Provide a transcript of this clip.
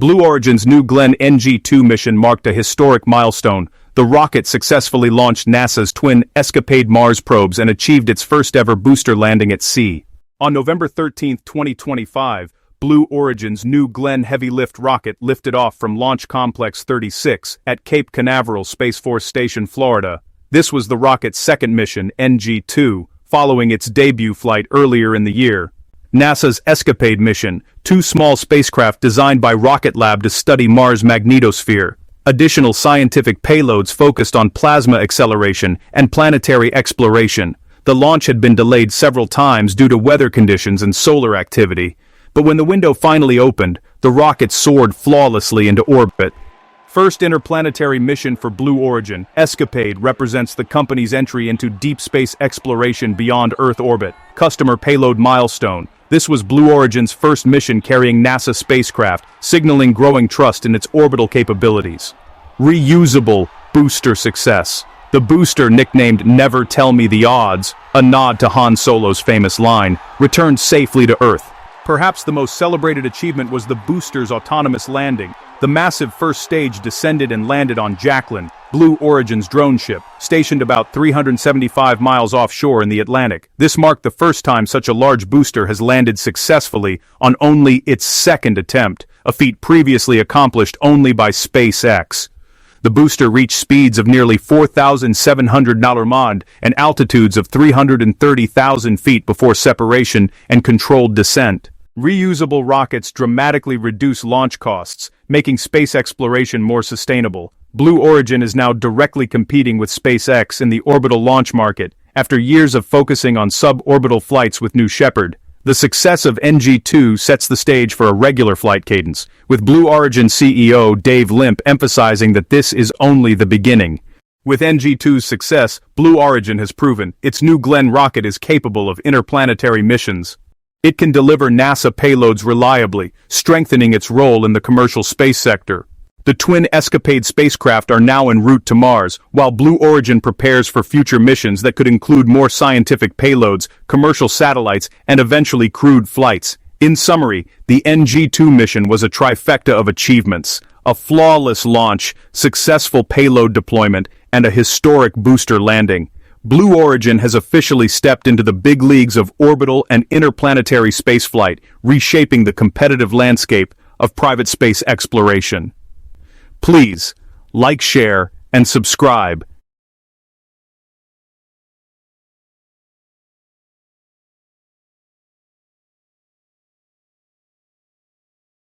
Blue Origin's New Glenn NG-2 mission marked a historic milestone. The rocket successfully launched NASA's twin ESCAPADE Mars probes and achieved its first-ever booster landing at sea. On November 13, 2025, Blue Origin's New Glenn heavy-lift rocket lifted off from Launch Complex 36 at Cape Canaveral Space Force Station, Florida. This was the rocket's second mission, NG-2, following its debut flight earlier in the year. NASA's ESCAPADE mission, two small spacecraft designed by Rocket Lab to study Mars' magnetosphere. Additional scientific payloads focused on plasma acceleration and planetary exploration. The launch had been delayed several times due to weather conditions and solar activity. But when the window finally opened, the rocket soared flawlessly into orbit. First interplanetary mission for Blue Origin, ESCAPADE represents the company's entry into deep space exploration beyond Earth orbit. Customer payload milestone. This was Blue Origin's first mission carrying NASA spacecraft, signaling growing trust in its orbital capabilities. Reusable booster success. The booster, nicknamed Never Tell Me the Odds, a nod to Han Solo's famous line, returned safely to Earth. Perhaps the most celebrated achievement was the booster's autonomous landing. The massive first stage descended and landed on Jacqueline, Blue Origin's drone ship, stationed about 375 miles offshore in the Atlantic. This marked the first time such a large booster has landed successfully on only its second attempt, a feat previously accomplished only by SpaceX. The booster reached speeds of nearly 4,700 km and altitudes of 330,000 feet before separation and controlled descent. Reusable rockets dramatically reduce launch costs, making space exploration more sustainable. Blue Origin is now directly competing with SpaceX in the orbital launch market, after years of focusing on suborbital flights with New Shepard. The success of NG-2 sets the stage for a regular flight cadence, with Blue Origin CEO Dave Limp emphasizing that this is only the beginning. With NG-2's success, Blue Origin has proven its New Glenn rocket is capable of interplanetary missions. It can deliver NASA payloads reliably, strengthening its role in the commercial space sector. The twin ESCAPADE spacecraft are now en route to Mars, while Blue Origin prepares for future missions that could include more scientific payloads, commercial satellites, and eventually crewed flights. In summary, the NG-2 mission was a trifecta of achievements: a flawless launch, successful payload deployment, and a historic booster landing. Blue Origin has officially stepped into the big leagues of orbital and interplanetary spaceflight, reshaping the competitive landscape of private space exploration. Please, like, share, and subscribe